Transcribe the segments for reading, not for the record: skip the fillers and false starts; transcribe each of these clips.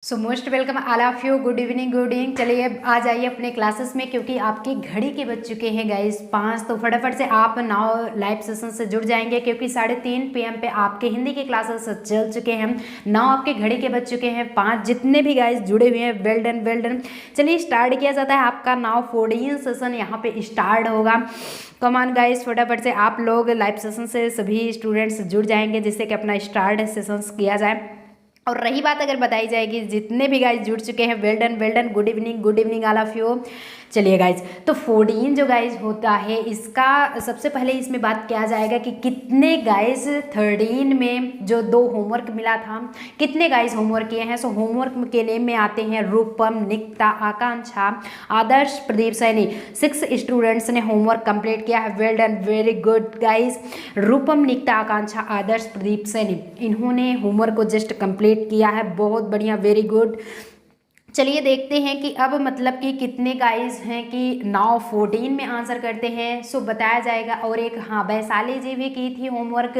So most welcome all of you. Good evening चलिए अब आ जाइए अपने क्लासेस में, क्योंकि आपकी घड़ी के बज चुके हैं गाइस 5। तो फटाफट से आप नाउ लाइव सेशन से जुड़ जाएंगे, क्योंकि 3:30 PM पे आपके हिंदी के क्लासेस चल चुके हैं। नाउ आपके घड़ी के बज चुके हैं 5। जितने भी गाइस जुड़े हुए हैं वेल डन। चलिए स्टार्ट किया जाता है आपका नाउ 14 सेशन यहाँ पे स्टार्ट होगा। कमान गाइस फटाफट से आप लोग लाइव सेशन से सभी स्टूडेंट्स जुड़ जाएंगे, जिससे कि अपना स्टार्ट सेशंस किया जाए। और रही बात अगर बताई जाएगी जितने भी गाइज जुड़ चुके हैं well done. Good evening all of you. चलिए गाइज, तो 14 जो गाइज होता है इसका सबसे पहले इसमें बात किया जाएगा कि कितने गाइज 13 में जो 2 होमवर्क मिला था, कितने गाइज होमवर्क किए हैं। सो होमवर्क के नेम में आते हैं रूपम, निकिता, आकांक्षा, आदर्श, प्रदीप, सैनी। 6 स्टूडेंट्स ने होमवर्क कंप्लीट किया है। Well done, very good guys. Rupam, Nikita, Akanksha, Adarsh, Pradeep, Saini, इन्होंने होमवर्क को जस्ट कंप्लीट किया है। बहुत बढ़िया, वेरी गुड। चलिए देखते हैं कि अब मतलब कि कितने गाइज हैं कि नाउ 14 में आंसर करते हैं। सो बताया जाएगा। और एक हाँ, वैशाली जी भी की थी होमवर्क,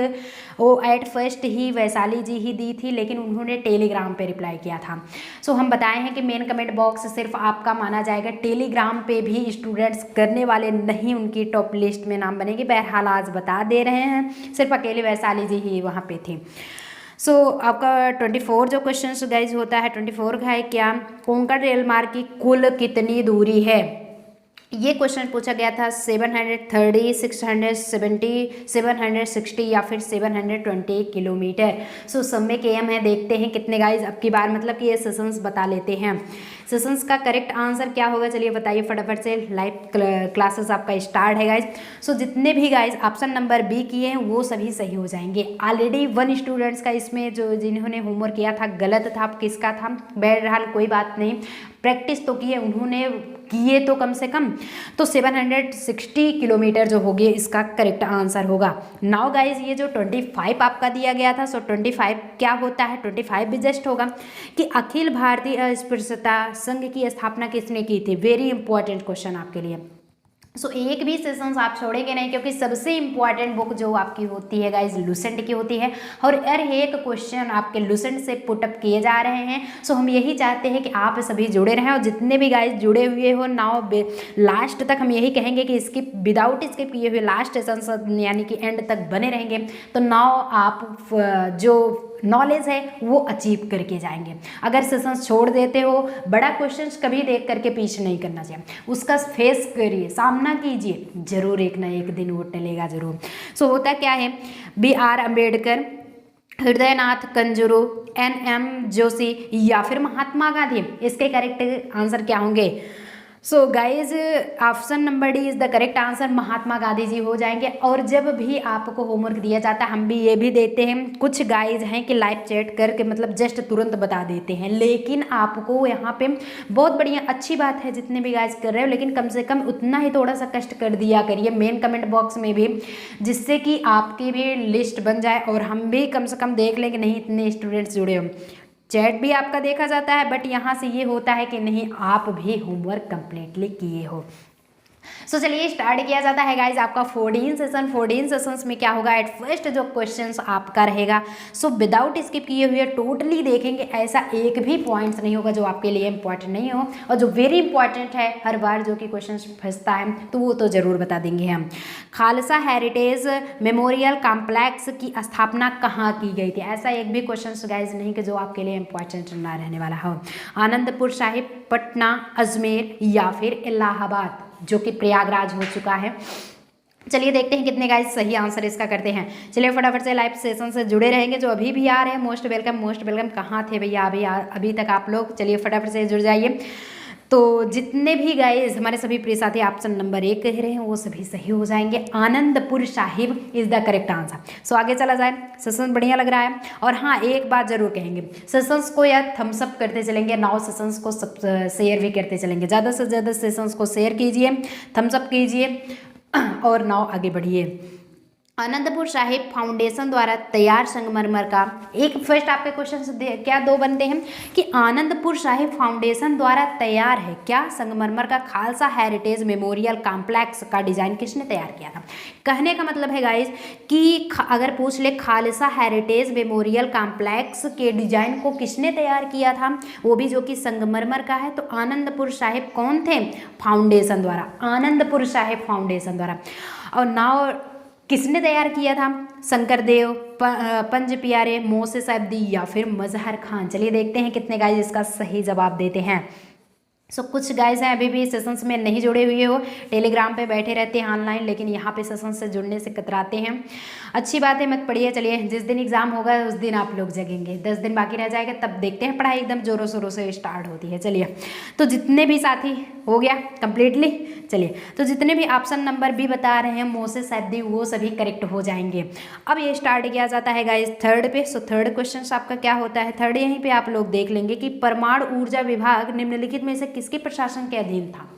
वो एट फर्स्ट ही वैशाली जी ही दी थी, लेकिन उन्होंने टेलीग्राम पे रिप्लाई किया था। सो हम बताए हैं कि मेन कमेंट बॉक्स सिर्फ आपका माना जाएगा, टेलीग्राम पे भी स्टूडेंट्स करने वाले नहीं, उनकी टॉप लिस्ट में नाम बनेगी। बहरहाल आज बता दे रहे हैं, सिर्फ अकेले वैशाली जी ही वहाँ पे थी। सो आपका 24 जो क्वेश्चन गाइज होता है, 24 का है क्या, कोंकण रेल मार्ग की कुल कितनी दूरी है। ये क्वेश्चन पूछा गया था 730, 670, 760 या फिर 720 किलोमीटर। सो समय के एम है, देखते हैं कितने गाइज अब की बार मतलब कि ये सेशंस बता लेते हैं। सेशंस का करेक्ट आंसर क्या होगा, चलिए बताइए फटाफट से। लाइव क्लासेस आपका स्टार्ट है गाइज। सो जितने भी गाइज ऑप्शन नंबर बी किए हैं वो सभी सही हो जाएंगे। ऑलरेडी 1 स्टूडेंट्स का इसमें जो जिन्होंने होमवर्क किया था गलत था, किसका था, बहरहाल कोई बात नहीं, प्रैक्टिस तो की है उन्होंने, किए तो कम से कम। तो 760 किलोमीटर जो होगी इसका करेक्ट आंसर होगा। नाउ गाइज ये जो 25 आपका दिया गया था, सो 25 क्या होता है, 25 भी जस्ट होगा कि अखिल भारतीय अस्पृश्यता संघ की स्थापना किसने की थी। वेरी इंपॉर्टेंट क्वेश्चन आपके लिए। सो एक भी सेशंस आप छोड़ेंगे नहीं, क्योंकि सबसे इंपॉर्टेंट बुक जो आपकी होती है गाइज लुसेंट की होती है, और हर एक क्वेश्चन आपके लुसेंट से पुटअप किए जा रहे हैं। सो हम यही चाहते हैं कि आप सभी जुड़े रहें, और जितने भी गाइज जुड़े हुए हो नाउ लास्ट तक हम यही कहेंगे कि स्किप विदाउट स्किप किए हुए लास्ट सेशन यानी कि एंड तक बने रहेंगे, तो नाउ आप जो नॉलेज है वो अचीव करके जाएंगे। अगर सेशंस छोड़ देते हो, बड़ा क्वेश्चंस कभी देख करके पीछे नहीं करना चाहिए, उसका फेस करिए, सामना कीजिए, जरूर एक ना एक दिन वो टलेगा जरूर। सो होता क्या है, BR अम्बेडकर, हृदयनाथ कंजूरू, NM जोशी या फिर महात्मा गांधी, इसके करेक्ट आंसर क्या होंगे। So guys option number D is the correct answer, Mahatma Gandhi ji हो जाएंगे। और जब भी आपको होमवर्क दिया जाता है हम भी ये भी देते हैं, कुछ गाइज हैं कि लाइव चैट करके मतलब जस्ट तुरंत बता देते हैं, लेकिन आपको यहाँ पे बहुत बढ़िया अच्छी बात है जितने भी गाइज कर रहे हो, लेकिन कम से कम उतना ही थोड़ा सा कष्ट कर दिया करिए मेन कमेंट बॉक्स में भी, जिससे कि आपकी भी लिस्ट बन जाए और हम भी कम से कम देख लें कि नहीं इतने स्टूडेंट्स जुड़े हो। चैट भी आपका देखा जाता है, बट यहाँ से ये होता है कि नहीं आप भी होमवर्क कंप्लीटली किए हो। सो चलिए स्टार्ट किया जाता है गाइज आपका 14 सेशंस में क्या होगा, एट फर्स्ट जो क्वेश्चंस आपका रहेगा सो विदाउट स्किप किए हुए टोटली देखेंगे, ऐसा एक भी पॉइंट्स नहीं होगा जो आपके लिए इंपॉर्टेंट नहीं हो, और जो वेरी इंपॉर्टेंट है हर बार जो कि क्वेश्चन फंसता है तो वो तो जरूर बता देंगे हम। खालसा हेरिटेज मेमोरियल कॉम्प्लेक्स की स्थापना कहाँ की गई थी, ऐसा एक भी क्वेश्चन गाइज नहीं कि जो आपके लिए इंपॉर्टेंट ना रहने वाला हो। आनंदपुर साहिब, पटना, अजमेर या फिर इलाहाबाद, जो कि प्रयागराज हो चुका है। चलिए देखते हैं कितने गाइस सही आंसर इसका करते हैं। चलिए फटाफट से लाइव सेशन से जुड़े रहेंगे, जो अभी भी आ रहे हैं मोस्ट वेलकम। कहाँ थे भैया अभी तक आप लोग, चलिए फटाफट से जुड़ जाइए। तो जितने भी गाइस हमारे सभी प्रिय साथी ऑप्शन नंबर 1 कह रहे हैं वो सभी सही हो जाएंगे। Anandpur Sahib is the correct answer. So आगे चला जाए, सेशन बढ़िया लग रहा है। और हाँ एक बात जरूर कहेंगे, सेशंस को या थम्सअप करते चलेंगे, नाउ सेशंस को सब शेयर भी करते चलेंगे, ज़्यादा से ज़्यादा सेशंस को शेयर कीजिए, थम्सअप कीजिए और नाउ आगे बढ़िए। आनंदपुर साहिब फाउंडेशन द्वारा तैयार संगमरमर का, एक फर्स्ट आपके क्वेश्चन क्या दो बनते हैं कि आनंदपुर साहिब फाउंडेशन द्वारा तैयार है क्या संगमरमर का खालसा हेरिटेज मेमोरियल कॉम्प्लेक्स का डिजाइन किसने तैयार किया था। कहने का मतलब है गाइज कि अगर पूछ ले खालसा हेरिटेज मेमोरियल कॉम्प्लेक्स के डिजाइन को किसने तैयार किया था, वो भी जो कि संगमरमर का है, तो आनंदपुर साहिब कौन थे, फाउंडेशन द्वारा, आनंदपुर साहिब फाउंडेशन द्वारा। और नाउ किसने तैयार किया था, शंकरदेव, पंज प्यारे, मोसे सैदी या फिर मजहर खान। चलिए देखते हैं कितने गाइज इसका सही जवाब देते हैं। कुछ गाइज हैं अभी भी सेशंस में नहीं जुड़े हुए हो, टेलीग्राम पे बैठे रहते हैं ऑनलाइन, लेकिन यहाँ पे सेशंस से जुड़ने से कतराते हैं। अच्छी बात है, मत पढ़िए। चलिए जिस दिन एग्जाम होगा उस दिन आप लोग जगेंगे, 10 दिन बाकी रह जाएगा, तब देखते हैं, पढ़ाई एकदम जोरों शोरों से स्टार्ट होती है। चलिए तो जितने भी साथी हो गया कम्प्लीटली। चलिए तो जितने भी ऑप्शन नंबर भी बता रहे हैं मोसे सैदी, वो सभी करेक्ट हो जाएंगे। अब ये स्टार्ट किया जाता है गाइज थर्ड पे। थर्ड क्वेश्चन आपका क्या होता है, थर्ड यहीं पे आप लोग देख लेंगे कि परमाणु ऊर्जा विभाग निम्नलिखित में से किसके प्रशासन के अधीन था।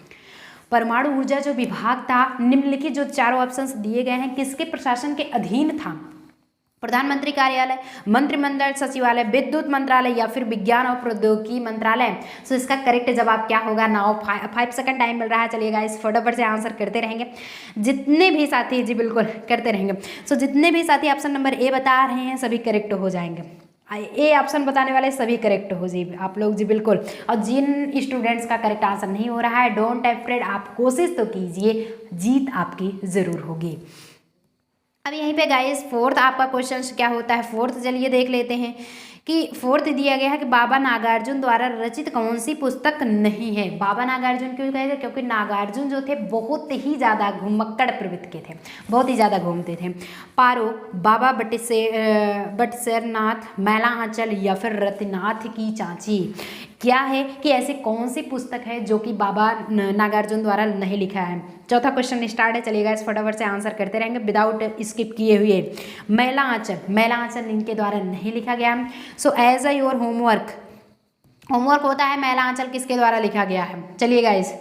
परमाणु ऊर्जा जो विभाग था, निम्नलिखित जो चारों ऑप्शंस दिए गए हैं, किसके प्रशासन के अधीन था। प्रधानमंत्री कार्यालय, मंत्रिमंडल सचिवालय, विद्युत मंत्रालय या फिर विज्ञान और प्रौद्योगिकी मंत्रालय। सो इसका करेक्ट जवाब क्या होगा। नाउ 5 सेकंड टाइम मिल रहा है। चलिए गाइस फटाफट से आंसर करते रहेंगे जितने भी साथी, जी बिल्कुल करते रहेंगे। सो जितने भी साथी ऑप्शन नंबर ए बता रहे हैं सभी करेक्ट हो जाएंगे। ए ऑप्शन बताने वाले सभी करेक्ट हो जी आप लोग, जी बिल्कुल। और जिन स्टूडेंट्स का करेक्ट आंसर नहीं हो रहा है, डोंट अफ्रेड, आप कोशिश तो कीजिए, जीत आपकी ज़रूर होगी। अब यहीं पे गाइस फोर्थ आपका क्वेश्चन क्या होता है, फोर्थ चलिए देख लेते हैं कि फोर्थ दिया गया है कि बाबा नागार्जुन द्वारा रचित कौन सी पुस्तक नहीं है। बाबा नागार्जुन क्यों कहे थे, क्योंकि नागार्जुन जो थे बहुत ही ज़्यादा घुमक्कड़ प्रवृत्ति के थे, बहुत ही ज़्यादा घूमते थे। पारो, बाबा बटसेरनाथ, मैला आंचल या फिर रतिनाथ की चाची। क्या है कि ऐसी कौन सी पुस्तक है जो कि बाबा नागार्जुन द्वारा नहीं लिखा है। चौथा क्वेश्चन स्टार्ट है। चलिएगा इस फटाफट से आंसर करते रहेंगे विदाउट स्किप किए हुए। मैला आंचल इनके द्वारा नहीं लिखा गया। So as a your homework होता है मैला आंचल किसके द्वारा लिखा गया है। चलिए guys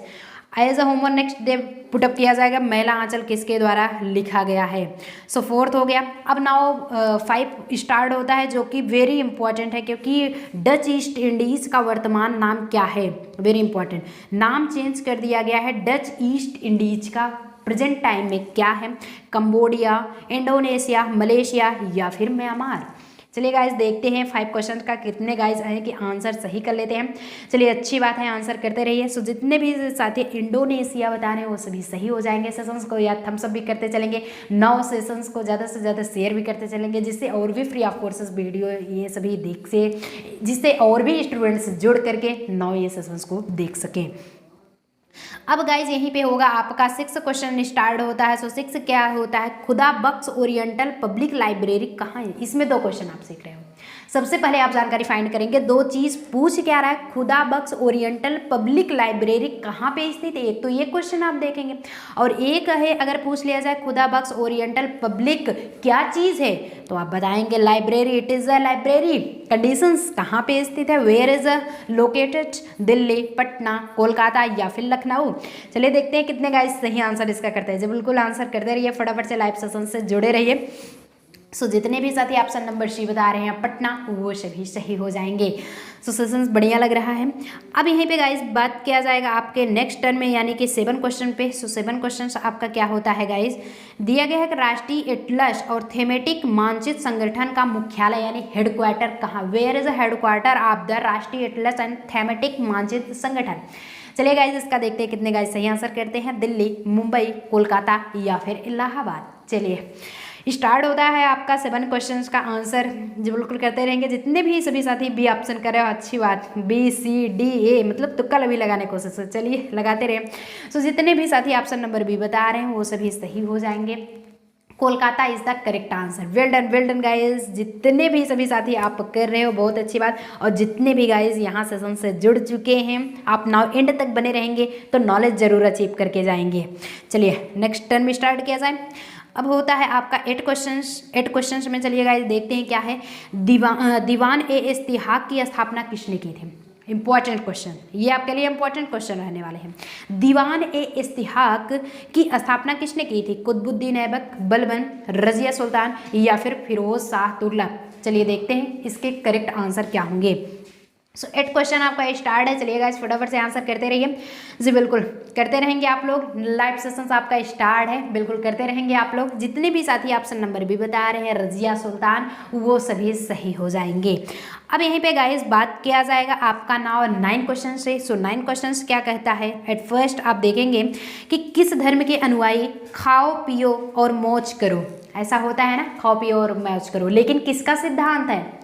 as a homework next day put up किया जाएगा मैला आंचल किसके द्वारा लिखा गया है। सो फोर्थ हो गया। अब नाउ 5 स्टार्ट होता है जो कि वेरी इंपॉर्टेंट है, क्योंकि डच ईस्ट इंडीज़ का वर्तमान नाम क्या है। वेरी इंपॉर्टेंट, नाम चेंज कर दिया गया है। डच ईस्ट इंडीज का प्रेजेंट टाइम में क्या है, कंबोडिया, इंडोनेशिया, मलेशिया या फिर म्यांमार। चलिए गाइज देखते हैं 5 क्वेश्चन का कितने गाइज आए कि आंसर सही कर लेते हैं। चलिए अच्छी बात है, आंसर करते रहिए। सो जितने भी साथी इंडोनेशिया बता रहे हैं वो सभी सही हो जाएंगे। सेशंस को या थम्स अप भी करते चलेंगे, 9 सेशंस को ज़्यादा से ज़्यादा शेयर भी करते चलेंगे, जिससे और भी फ्री ऑफ कोर्सेज वीडियो ये सभी देख से, जिससे और भी स्टूडेंट्स जुड़ करके 9 ये सेशंस को देख सकें। अब गाइज यहीं पे होगा आपका 6 क्वेश्चन स्टार्ट होता है। सो 6 क्या होता है, खुदा बख्श ओरिएंटल पब्लिक लाइब्रेरी कहाँ है। इसमें 2 क्वेश्चन आप सीख रहे हो। सबसे पहले आप जानकारी फाइंड करेंगे, 2 चीज़ पूछ क्या रहा है, खुदा बख्श ओरिएंटल पब्लिक लाइब्रेरी कहाँ पे स्थित है। एक तो ये क्वेश्चन आप देखेंगे, और एक है अगर पूछ लिया जाए खुदा बख्श ओरिएंटल पब्लिक क्या चीज़ है, तो आप बताएंगे library, it is a library. Conditions कहाँ पे स्थित है, where is located, Delhi, Patna, Kolkata या फिर लखनऊ। चलिए देखते हैं कितने गाइस सही आंसर इसका करते हैं। जी बिल्कुल आंसर करते रहिए, फटाफट से लाइव सेशन से जुड़े रहिए। सो जितने भी साथी ऑप्शन नंबर सी बता रहे हैं पटना, वो सभी सही हो जाएंगे। सो सेशंस बढ़िया लग रहा है। अब यहीं पे गाइस बात किया जाएगा आपके नेक्स्ट टर्न में, यानी कि 7 क्वेश्चन पे। सो 7 क्वेश्चन आपका क्या होता है गाइस, दिया गया है कि राष्ट्रीय एटलस और थेमेटिक मानचित्र संगठन का मुख्यालय यानी हेडक्वार्टर कहाँ, where is headquarter of the राष्ट्रीय एटलस एंड थेमेटिक मानचित्र संगठन। चलिए गाइस इसका देखते हैं कितने गाइस सही आंसर करते हैं, दिल्ली, मुंबई, कोलकाता या फिर इलाहाबाद। चलिए स्टार्ट होता है आपका 7 क्वेश्चंस का आंसर जो बिल्कुल करते रहेंगे। जितने भी सभी साथी बी ऑप्शन कर रहे हो अच्छी बात, बी सी डी ए मतलब तुक्का भी लगाने की कोशिश, चलिए लगाते रहे। सो जितने भी साथी ऑप्शन नंबर बी बता रहे हैं वो सभी सही हो जाएंगे। Kolkata is the correct answer. Well done guys, जितने भी सभी साथी आप कर रहे हो बहुत अच्छी बात। और जितने भी गाइज यहाँ सेशन से जुड़ चुके हैं, आप नाउ एंड तक बने रहेंगे तो नॉलेज जरूर अचीव करके जाएंगे। चलिए नेक्स्ट टर्न में स्टार्ट किया जाए। अब होता है आपका 8 क्वेश्चंस में। चलिए गाइस देखते हैं क्या है, दीवान ए इस्तिहाक की स्थापना किसने की थी। इंपॉर्टेंट क्वेश्चन, ये आपके लिए इंपॉर्टेंट क्वेश्चन रहने वाले हैं। दीवान ए इस्तिहाक की स्थापना किसने की थी? कुतुबुद्दीन ऐबक, बलबन, रजिया सुल्तान या फिर फिरोज शाह तुगलक। चलिए देखते हैं इसके करेक्ट आंसर क्या होंगे। सो 8 क्वेश्चन आपका स्टार्ट है। चलिए गाइस फटाफट से आंसर करते रहिए। जी बिल्कुल करते रहेंगे आप लोग। लाइव सेशंस आपका स्टार्ट है, बिल्कुल करते रहेंगे आप लोग। जितने भी साथी ऑप्शन नंबर भी बता रहे हैं रजिया सुल्तान, वो सभी सही हो जाएंगे। अब यहीं पे गाइस बात किया जाएगा आपका नाउ 9 क्वेश्चन से। सो 9 क्वेश्चन क्या कहता है? एट फर्स्ट आप देखेंगे कि किस धर्म के अनुयायी खाओ पियो और मौज करो, ऐसा होता है ना, खाओ पियो और मौज करो, लेकिन किसका सिद्धांत है?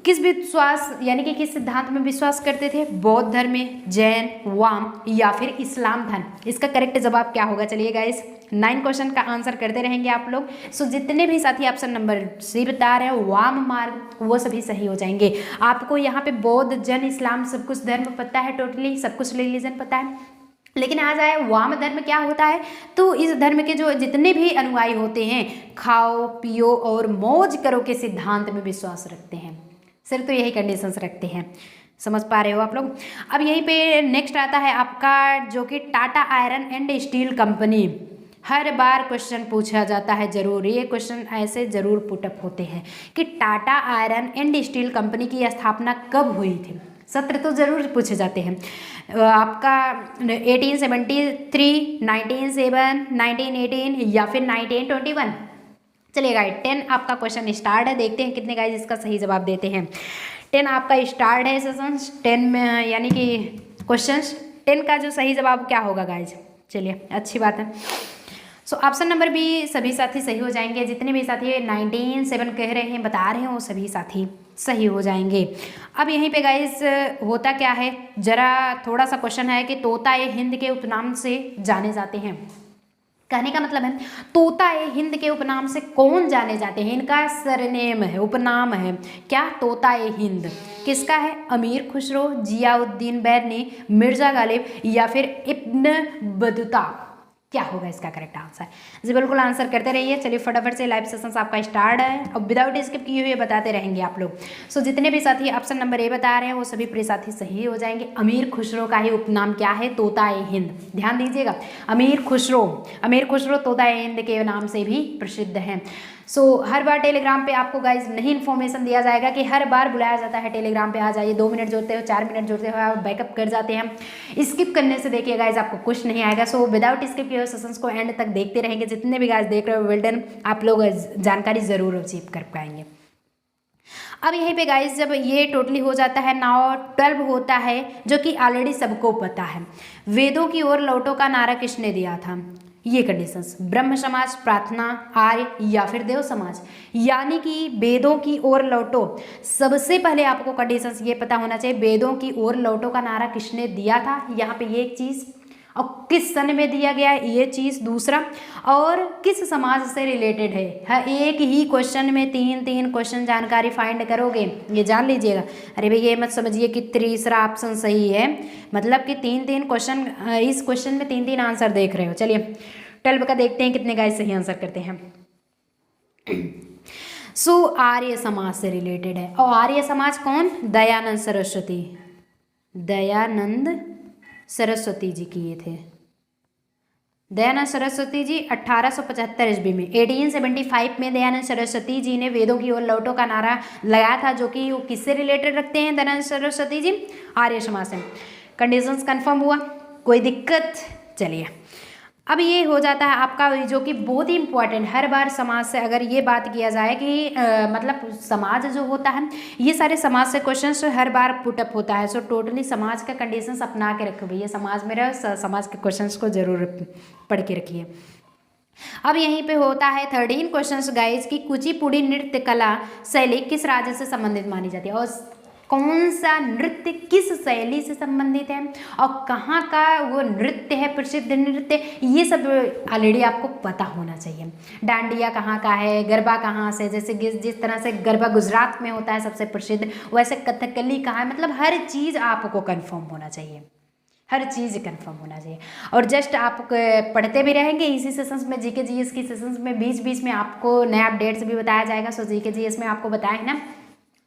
किस विश्वास यानी कि किस सिद्धांत में विश्वास करते थे? बौद्ध धर्म में, जैन, वाम या फिर इस्लाम धर्म। इसका करेक्ट जवाब क्या होगा? चलिए गाइस 9 क्वेश्चन का आंसर करते रहेंगे आप लोग। सो जितने भी साथी ऑप्शन नंबर सी बता रहे हैं वाम मार्ग, वो सभी सही हो जाएंगे। आपको यहाँ पे बौद्ध, जैन, इस्लाम सब कुछ धर्म पता है, टोटली सब कुछ रिलीजन पता है, लेकिन आ जाए वाम धर्म क्या होता है, तो इस धर्म के जो जितने भी अनुयायी होते हैं खाओ पियो और मौज करो के सिद्धांत में विश्वास रखते हैं। सिर्फ तो यही कंडीशंस रखते हैं, समझ पा रहे हो आप लोग। अब यहीं पे नेक्स्ट आता है आपका जो कि Tata iron and steel company. Her bar question पूछा जाता है, जरूर ये क्वेश्चन ऐसे जरूर पुटअप होते हैं कि Tata iron and steel company की स्थापना कब हुई थी। सत्र तो जरूर पूछे जाते हैं आपका 1873, 1907, 1918 या फिर 1921। चलिए गाइस 10 आपका क्वेश्चन स्टार्ट है। देखते हैं कितने गाइस इसका सही जवाब देते हैं। 10 आपका स्टार्ट है सेशन 10 में, यानी कि क्वेश्चन 10 का जो सही जवाब क्या होगा गाइस? चलिए अच्छी बात है। सो ऑप्शन नंबर भी सभी साथी सही हो जाएंगे। जितने भी साथी 1907 कह रहे हैं, बता रहे हैं, वो सभी साथी सही हो जाएंगे। अब यहीं पे गाइस होता क्या है, जरा थोड़ा सा क्वेश्चन है कि तोता ए हिंद के उपनाम से जाने जाते हैं। कहने का मतलब है तोता ए हिंद के उपनाम से कौन जाने जाते हैं? इनका सरनेम है, उपनाम है क्या? तोता ए हिंद। किसका है? अमीर खुसरो, जियाउद्दीन बैरनी, मिर्जा गालिब या फिर इब्न बतूता। क्या होगा इसका करेक्ट आंसर? जी बिल्कुल आंसर करते रहिए। चलिए फटाफट से लाइव सेशंस आपका स्टार्ट है। अब विदाउट स्किप किए हुए बताते रहेंगे आप लोग। सो जितने भी साथी ऑप्शन नंबर ए बता रहे हैं, वो सभी प्रिय साथी सही हो जाएंगे। अमीर खुसरो का ही उपनाम क्या है? तोता ए हिंद। ध्यान दीजिएगा, अमीर खुसरो तोता ए हिंद के नाम से भी प्रसिद्ध हैं। सो हर बार टेलीग्राम पे आपको गाइज नहीं इन्फॉर्मेशन दिया जाएगा कि हर बार बुलाया जाता है टेलीग्राम पे आ जाइए, 2 मिनट जोड़ते हो, 4 मिनट जोड़ते हो, आप बैकअप कर जाते हैं। स्किप करने से देखिए गाइज आपको कुछ नहीं आएगा। सो विदाउट स्किप किए सेशंस को एंड तक देखते रहेंगे। जितने भी गाइज देख रहे हो वेल डन, आप लोग जानकारी जरूर अचीव कर पाएंगे। अब यहीं पे गाइज जब ये टोटली हो जाता है, नाउ 12 होता है, जो कि ऑलरेडी सबको पता है। वेदों की ओर लौटो का नारा किसने दिया था? ये कंडीशंस, ब्रह्म समाज, प्रार्थना, आर्य या फिर देव समाज। यानी कि वेदों की ओर लौटो, सबसे पहले आपको कंडीशंस ये पता होना चाहिए, वेदों की ओर लौटो का नारा किसने दिया था, यहाँ पे ये एक चीज, और किस सन में दिया गया है ये चीज, दूसरा, और किस समाज से रिलेटेड है। हर एक ही क्वेश्चन में 3 क्वेश्चन जानकारी फाइंड करोगे, ये जान लीजिएगा। अरे भाई ये मत समझिए कि तीसरा ऑप्शन सही है, मतलब कि 3 क्वेश्चन, इस क्वेश्चन में 3 आंसर देख रहे हो। चलिए 12 का देखते हैं कितने गाइस सही आंसर करते हैं। सो आर्य समाज से रिलेटेड है, और आर्य समाज कौन? दयानंद सरस्वती जी किए थे। दयानंद सरस्वती जी 1875 ईस्वी में, 1875 में दयानंद सरस्वती जी ने वेदों की ओर लौटो का नारा लगाया था, जो कि वो किससे रिलेटेड रखते हैं दयानंद सरस्वती जी? आर्य समाज से। कंडीशंस कंफर्म हुआ, कोई दिक्कत? चलिए अब ये हो जाता है आपका, जो कि बहुत ही इंपॉर्टेंट, हर बार समाज से अगर ये बात किया जाए कि मतलब समाज जो होता है, ये सारे समाज से क्वेश्चंस हर बार पुटअप होता है। सो टोटली समाज का कंडीशंस अपना के रखो भैया, समाज में रहो, समाज के क्वेश्चंस को जरूर पढ़ के रखिए। अब यहीं पे होता है 13 क्वेश्चंस गाइज की कुचिपुड़ी नृत्य कला शैली किस राज्य से संबंधित मानी जाती है, और कौन सा नृत्य किस शैली से संबंधित है, और कहाँ का वो नृत्य है, प्रसिद्ध नृत्य, ये सब ऑलरेडी आपको पता होना चाहिए। डांडिया कहाँ का है, गरबा कहाँ से, जैसे जिस तरह से गरबा गुजरात में होता है सबसे प्रसिद्ध, वैसे कथकली कहाँ है, मतलब हर चीज़ आपको कंफर्म होना चाहिए, हर चीज़ कंफर्म होना चाहिए। और जस्ट आप पढ़ते भी रहेंगे इसी सेशंस में, जीके जीएस की सेशंस में बीच बीच में आपको नया अपडेट्स भी बताया जाएगा। सो जीके जीएस में आपको बताया है ना,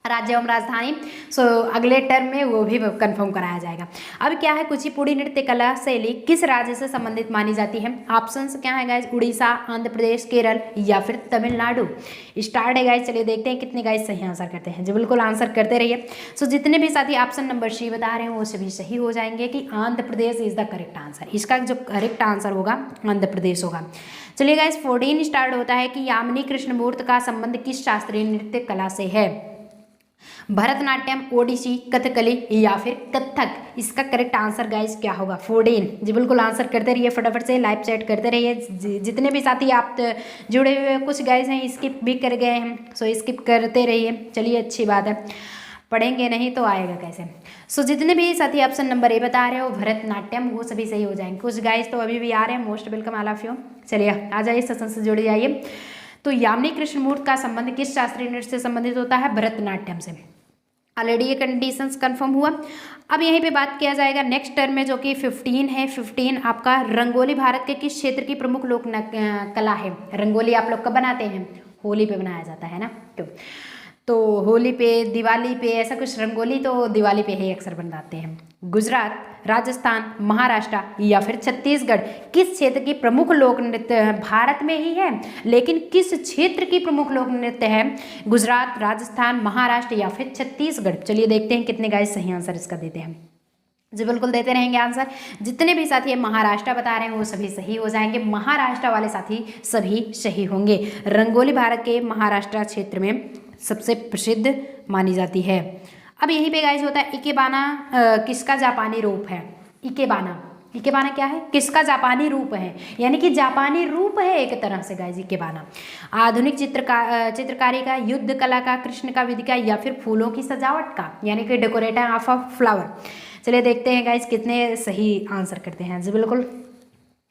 राज्य एवं राजधानी। सो अगले टर्म में वो भी कंफर्म कराया जाएगा। अब क्या है, कुचिपुड़ी नृत्य कला शैली किस राज्य से संबंधित मानी जाती है? ऑप्शंस क्या है गाइस, उड़ीसा, आंध्र प्रदेश, केरल या फिर तमिलनाडु। स्टार्ट है गाइस, चलिए देखते हैं कितने गाइस सही आंसर करते हैं। जो बिल्कुल आंसर करते रहिए। सो जितने भी साथी ऑप्शन नंबर सी बता रहे हैं वो सभी सही हो जाएंगे कि Andhra Pradesh is the correct answer. इसका जो करेक्ट आंसर होगा आंध्र प्रदेश होगा। चलिए गाइस 14 स्टार्ट होता है कि यामिनी कृष्णमूर्ति का संबंध किस शास्त्रीय नृत्य कला से है? भरतनाट्यम, ओडिसी, कथकली या फिर कथक। इसका करेक्ट आंसर गाइस क्या होगा? 14। जी बिल्कुल आंसर करते रहिए, फटाफट से लाइव चैट करते रहिए। जितने भी साथी आप जुड़े हुए कुछ गाइस हैं स्किप भी कर गए हैं, सो स्किप करते रहिए। चलिए अच्छी बात है, पढ़ेंगे नहीं तो आएगा कैसे। सो जितने भी साथी ऑप्शन नंबर ए बता रहे हो भरतनाट्यम, वो सभी सही हो जाएंगे। कुछ गाइस तो अभी भी आ रहे हैं, most welcome all of you. चलिए आ जाइए, सेशन से जुड़ जाइए। तो यामिनी कृष्णमूर्ति का संबंध किस शास्त्रीय नृत्य से संबंधित होता है? भरतनाट्यम से। ऑलरेडी ये कंडीशंस कंफर्म हुआ। अब यहीं पे बात किया जाएगा नेक्स्ट टर्म में, जो कि 15 है। 15 आपका रंगोली भारत के किस क्षेत्र की प्रमुख लोक कला है? रंगोली आप लोग कब बनाते हैं? होली पे बनाया जाता है ना, क्यों? तो होली पे, दिवाली पे, ऐसा कुछ रंगोली तो दिवाली पे ही अक्सर बनाते हैं। गुजरात, राजस्थान, महाराष्ट्र या फिर छत्तीसगढ़ किस क्षेत्र की प्रमुख लोक नृत्य है? भारत में ही है लेकिन किस क्षेत्र की प्रमुख लोक नृत्य है? गुजरात, राजस्थान, महाराष्ट्र या फिर छत्तीसगढ़। चलिए देखते हैं कितने गाइस सही आंसर इसका देते हैं। जी बिल्कुल देते रहेंगे आंसर। जितने भी साथी महाराष्ट्र बता रहे हैं वो सभी सही हो जाएंगे। महाराष्ट्र वाले साथी सभी सही होंगे। रंगोली भारत के महाराष्ट्र क्षेत्र में सबसे प्रसिद्ध मानी जाती है। अब यहीं पे गाइस होता है इकेबाना किसका जापानी रूप है? इकेबाना, इकेबाना क्या है? किसका जापानी रूप है, यानी कि जापानी रूप है एक तरह से गाइस इकेबाना। आधुनिक चित्रकारी का, युद्ध कला का, कृष्ण का विधि का या फिर फूलों की सजावट का, यानी कि डेकोरेटर ऑफ अ फ्लावर। चलिए देखते हैं गाइस कितने सही आंसर करते हैं। जी बिल्कुल।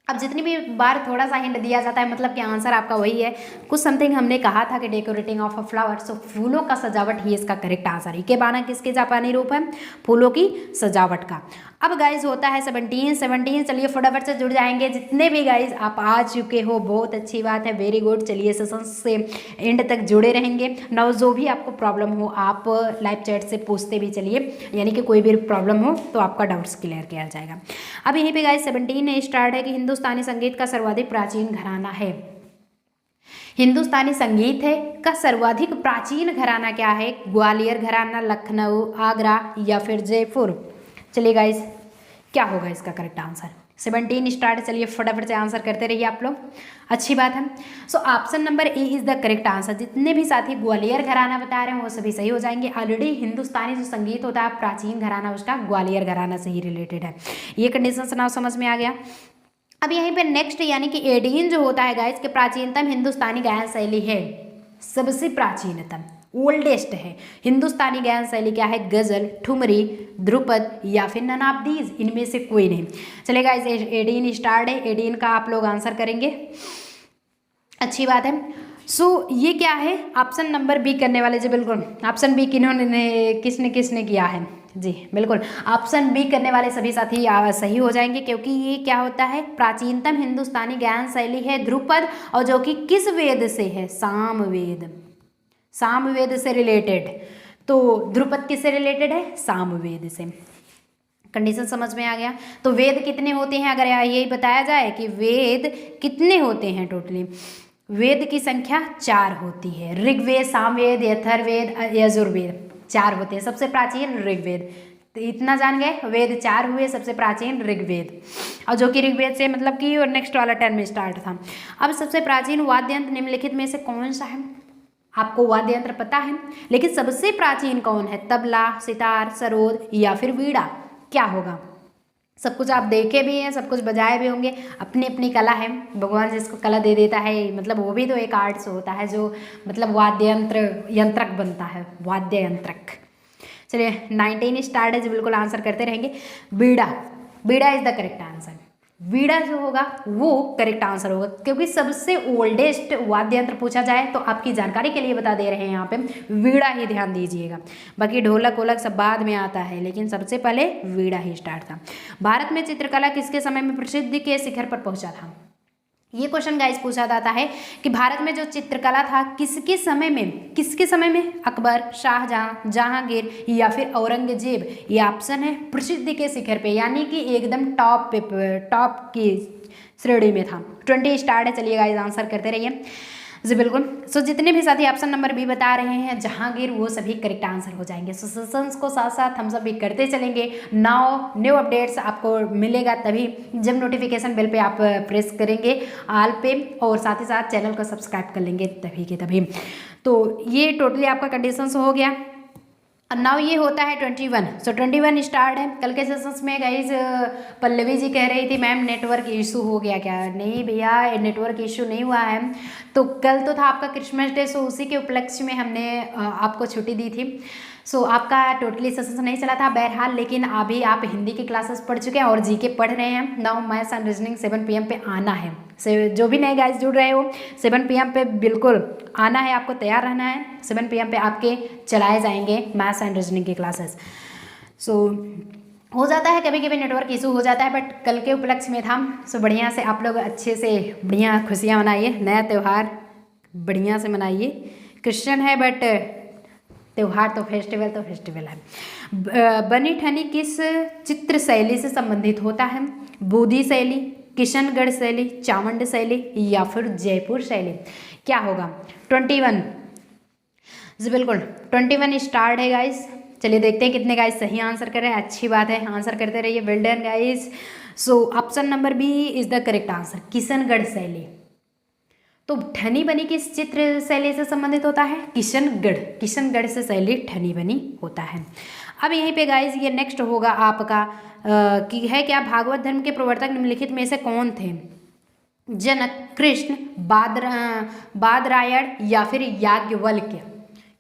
अब जितनी भी बार थोड़ा सा हिंट दिया जाता है मतलब कि आंसर आपका वही है। कुछ समथिंग हमने कहा था कि डेकोरेटिंग ऑफ अ फ्लावर, सो फूलों का सजावट ही इसका करेक्ट आंसर है। इकेबाना किसके जापानी रूप है? फूलों की सजावट का। अब गाइज होता है 17। चलिए फटाफट से जुड़ जाएंगे। जितने भी गाइज आप आ चुके हो बहुत अच्छी बात है, वेरी गुड। चलिए सेशन से एंड तक जुड़े रहेंगे। नाउ जो भी आपको प्रॉब्लम हो आप लाइव चैट से पूछते भी चलिए, यानी कि कोई भी प्रॉब्लम हो तो आपका डाउट्स क्लियर किया जाएगा। अब यहीं पे गाइज 17 स्टार्ट है कि हिंदुस्तानी संगीत का सर्वाधिक प्राचीन घराना है। हिंदुस्तानी संगीत है का सर्वाधिक प्राचीन घराना क्या है? ग्वालियर घराना, लखनऊ, आगरा या फिर जयपुर। चलिए गाइस क्या होगा इसका करेक्ट आंसर? 17 स्टार्ट। चलिए फटाफट से आंसर करते रहिए आप लोग, अच्छी बात है। सो option number A is the correct answer. जितने भी साथी ग्वालियर घराना बता रहे हैं वो सभी सही हो जाएंगे। ऑलरेडी हिंदुस्तानी जो संगीत होता है प्राचीन घराना उसका ग्वालियर घराना से ही रिलेटेड है। ये कंडीशन नाउ समझ में आ गया। अब यहीं पे नेक्स्ट यानी कि एडीन जो होता है गाइस के प्राचीनतम हिंदुस्तानी गायन शैली है, सबसे प्राचीनतम ओल्डेस्ट है हिंदुस्तानी गायन शैली क्या है? गजल, ठुमरी, ध्रुपद या फिर नन ऑफ दीज, इनमें से कोई नहीं। चलिए गाइस एडीन स्टार्ट है, एडीन का आप लोग आंसर करेंगे, अच्छी बात है। सो ये क्या है? ऑप्शन नंबर बी करने वाले जी बिल्कुल। ऑप्शन बी किसने किसने किया है? जी बिल्कुल ऑप्शन बी करने वाले सभी साथी सही हो जाएंगे, क्योंकि ये क्या होता है? प्राचीनतम हिंदुस्तानी गायन शैली है ध्रुपद, और जो कि किस वेद से है? सामवेद, सामवेद से रिलेटेड। तो ध्रुपद किससे रिलेटेड है? सामवेद से। कंडीशन समझ में आ गया। तो वेद कितने होते हैं अगर यही बताया जाए कि वेद कितने होते हैं टोटली? वेद की संख्या 4 होती है। ऋग्वेद, सामवेद, अथर्ववेद, यजुर्वेद 4 होते हैं। सबसे प्राचीन ऋग्वेद, तो इतना जान गए, वेद 4 हुए, सबसे प्राचीन ऋग्वेद, और जो कि ऋग्वेद से मतलब कि और नेक्स्ट वाला टर्म स्टार्ट था। अब सबसे प्राचीन वाद्य यंत्र निम्नलिखित में से कौन सा है? आपको वाद्य यंत्र पता है, लेकिन सबसे प्राचीन कौन है? तबला, सितार, सरोद या फिर वीणा, क्या होगा? सब कुछ आप देखे भी हैं, सब कुछ बजाए भी होंगे। अपनी अपनी कला है, भगवान जिसको कला दे देता है, मतलब वो भी तो एक आर्ट से होता है जो मतलब वाद्य यंत्रक बनता है, वाद्य यंत्रक। चलिए 19 स्टार्ट है जी, बिल्कुल आंसर करते रहेंगे। बीड़ा, बीड़ा इज द करेक्ट आंसर। वीणा जो होगा वो करेक्ट आंसर होगा, क्योंकि सबसे ओल्डेस्ट वाद्य यंत्र पूछा जाए तो आपकी जानकारी के लिए बता दे रहे हैं यहाँ पे वीणा ही ध्यान दीजिएगा। बाकी ढोलक वोलक सब बाद में आता है, लेकिन सबसे पहले वीणा ही स्टार्ट था। भारत में चित्रकला किसके समय में प्रसिद्धि के शिखर पर पहुंचा था? ये क्वेश्चन गाइस पूछा जाता है कि भारत में जो चित्रकला था किसके समय में अकबर, शाहजहां, जहांगीर या फिर औरंगजेब। ये ऑप्शन है प्रसिद्धि के शिखर पे, यानी कि एकदम टॉप की श्रेणी में था। 20 स्टार्ट है। चलिए गाइस आंसर करते रहिए जी बिल्कुल। सो जितने भी साथी ऑप्शन नंबर बी बता रहे हैं जहांगीर, वो सभी करेक्ट आंसर हो जाएंगे। सो सेशंस को साथ साथ हम सब भी करते चलेंगे। नाउ न्यू अपडेट्स आपको मिलेगा तभी जब नोटिफिकेशन बेल पे आप प्रेस करेंगे ऑल पे, और साथ ही साथ चैनल को सब्सक्राइब कर लेंगे तभी के तभी। तो ये टोटली आपका कंडीशंस हो गया। और नाउ ये होता है 21। सो 21 स्टार्ट है। कल के सेशंस में गाइज पल्लवी जी कह रही थी मैम नेटवर्क इशू हो गया क्या। नहीं भैया, नेटवर्क इशू नहीं हुआ है। तो कल तो था आपका क्रिसमस डे, सो उसी के उपलक्ष्य में हमने आपको छुट्टी दी थी। सो आपका टोटली सेशन नहीं चला था बहरहाल, लेकिन अभी आप हिंदी की क्लासेस पढ़ चुके हैं और जीके पढ़ रहे हैं। Now maths and reasoning 7 PM पे आना है। जो भी नए गाइस जुड़ रहे हो 7 PM पे बिल्कुल आना है, आपको तैयार रहना है। 7 PM पे आपके चलाए जाएंगे मैथ्स एंड रीजनिंग की क्लासेस। सो हो जाता है कभी कभी नेटवर्क इशू हो जाता है, बट कल के उपलक्ष्य में था। सो बढ़िया से आप लोग अच्छे से बढ़िया खुशियाँ मनाइए, नया त्यौहार बढ़िया से मनाइए। क्रिश्चियन है बट त्यौहार तो फेस्टिवल है। बनी ठनी किस चित्र शैली से संबंधित होता है। बोधी शैली, किशनगढ़ शैली, चावंड शैली या फिर जयपुर शैली। क्या होगा 21 जी बिल्कुल 21 स्टार्ट है गाइस। चलिए देखते हैं कितने गाइस सही आंसर कर रहे हैं। अच्छी बात है, आंसर करते रहिए। Well done guys. So option number B is the correct answer, Kishangarh शैली। तो ठनी बनी किस चित्र शैली से संबंधित होता है। किशनगढ़ से शैली ठनी बनी होता है। अब यहीं पे गाइस ये नेक्स्ट होगा आपका कि है क्या भागवत धर्म के प्रवर्तक निम्नलिखित में से कौन थे। जनक, कृष्ण, बादरायण या फिर याज्ञवल्क्य।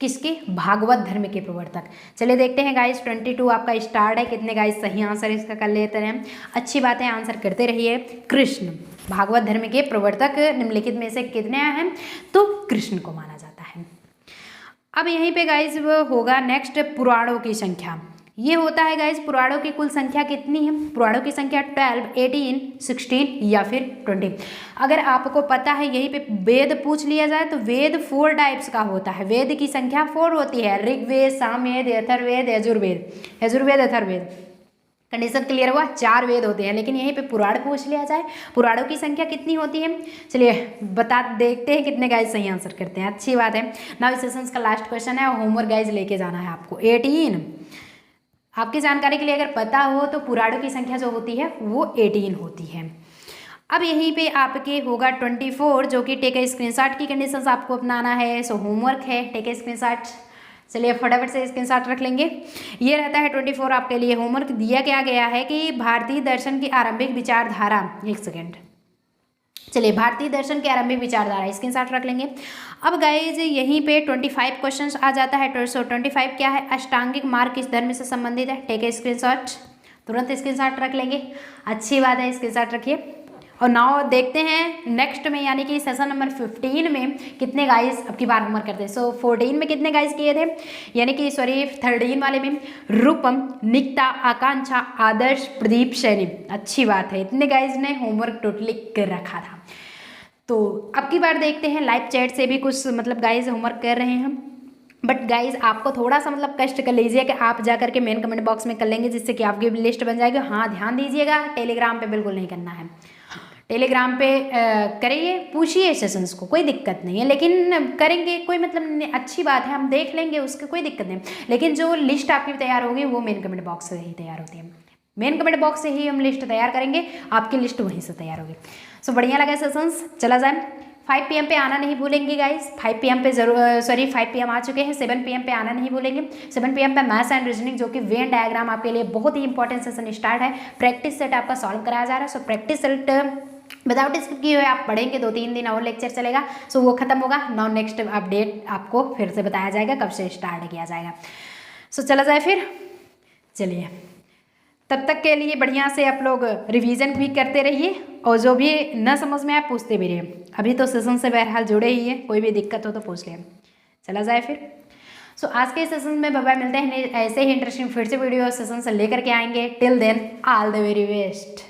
किसके, भागवत धर्म के प्रवर्तक। चलिए देखते हैं गाइस 22 आपका स्टार्ट है। कितने गाइस सही आंसर इसका कर लेते हैं। अच्छी बात है, आंसर करते रहिए। कृष्ण भागवत धर्म के प्रवर्तक निम्नलिखित में से कितने हैं, तो कृष्ण को माना जाता है। अब यहीं पे गाइस होगा नेक्स्ट पुराणों की संख्या। ये होता है गाइस पुराणों की कुल संख्या कितनी है। पुराणों की संख्या 12, 18, 16 या फिर 20। अगर आपको पता है यहीं पे वेद पूछ लिया जाए तो वेद 4 टाइप्स का होता है। वेद की संख्या 4 होती है, ऋग्वेद, सामवेद, अथर्ववेद, यजुर्वेद, अथर्ववेद। कंडीशन क्लियर हुआ। 4 वेद होते हैं, लेकिन यहीं पे पुराण पूछ लिया जाए पुराणों की संख्या कितनी होती है। चलिए देखते हैं कितने गाइज सही आंसर करते हैं। अच्छी बात है। नाउ इस सेशंस का लास्ट क्वेश्चन है, होमवर्क गाइज लेके जाना है आपको। 18 आपकी जानकारी के लिए अगर पता हो तो पुराणों की संख्या जो होती है वो 18 होती है। अब यहीं पे आपके होगा 24 जो कि टेक ए स्क्रीनशॉट की कंडीशंस आपको अपनाना है। सो होमवर्क है, टेक ए स्क्रीनशॉट। चलिए फटाफट से स्क्रीनशॉट रख लेंगे। ये रहता है 24 आपके लिए होमवर्क। दिया क्या गया है कि भारतीय दर्शन की आरंभिक विचारधारा, एक सेकेंड, चलिए भारतीय दर्शन की आरंभिक विचारधारा स्क्रीनशॉट रख लेंगे। अब गाइज यहीं पे 25 क्वेश्चंस आ जाता है। 25 क्या है, अष्टांगिक मार्ग किस धर्म से संबंधित है। टेक ए स्क्रीनशॉट, तुरंत स्क्रीनशॉट रख लेंगे। अच्छी बात है, स्क्रीनशॉट रखिए। और नाउ देखते हैं नेक्स्ट में, यानी कि सेशन नंबर 15 में कितने गाइस अब की बार होमवर्क करते हैं। सो 14 में कितने गाइस किए थे, यानी कि सॉरी 13 वाले में रूपम, निकिता, आकांक्षा, आदर्श, प्रदीप, सैनी। अच्छी बात है, इतने गाइस ने होमवर्क टोटली कर रखा था। तो अब की बार देखते हैं लाइव चैट से भी कुछ मतलब गाइस होमवर्क कर रहे हैं। बट गाइज आपको थोड़ा सा मतलब कष्ट कर लीजिए कि आप जा करके मेन कमेंट बॉक्स में कर लेंगे, जिससे कि आपकी लिस्ट बन जाएगी। हाँ ध्यान दीजिएगा, टेलीग्राम पे बिल्कुल नहीं करना है। टेलीग्राम पे करिए, पूछिए सेशंस को, कोई दिक्कत नहीं है, लेकिन करेंगे कोई मतलब अच्छी बात है, हम देख लेंगे, उसकी कोई दिक्कत नहीं। लेकिन जो लिस्ट आपकी तैयार होगी वो मेन कमेंट बॉक्स से ही तैयार होती है। मेन कमेंट बॉक्स से ही हम लिस्ट तैयार करेंगे, आपकी लिस्ट वहीं से तैयार होगी। सो बढ़िया लगा सेशंस, चला जाए। 5 PM पे आना नहीं भूलेंगे गाइस। 5 PM पे जरूर 5 PM आ चुके हैं। 7 PM पे आना नहीं भूलेंगे। 7 PM पे मैथ्स एंड रीजनिंग जो कि वेन डायग्राम आपके लिए बहुत ही इंपॉर्टेंट सेशन स्टार्ट है। प्रैक्टिस सेट आपका सॉल्व कराया जा रहा है। So practice set without skip किए हुए आप पढ़ेंगे, 2-3 दिन और लेक्चर चलेगा। सो वो खत्म होगा। नाउ नेक्स्ट अपडेट आपको फिर से बताया जाएगा कब से स्टार्ट किया जाएगा। सो चला जाए फिर, चलिए तब तक के लिए बढ़िया से आप लोग रिवीजन भी करते रहिए, और जो भी न समझ में आए पूछते भी रहिए। अभी तो सेशन से बहरहाल जुड़े ही है, कोई भी दिक्कत हो तो पूछ लें। चला जाए फिर। सो आज के सेशन में बाय मिलते हैं ऐसे ही इंटरेस्टिंग फिर से वीडियो सेशन से लेकर के आएंगे। Till then all the very best.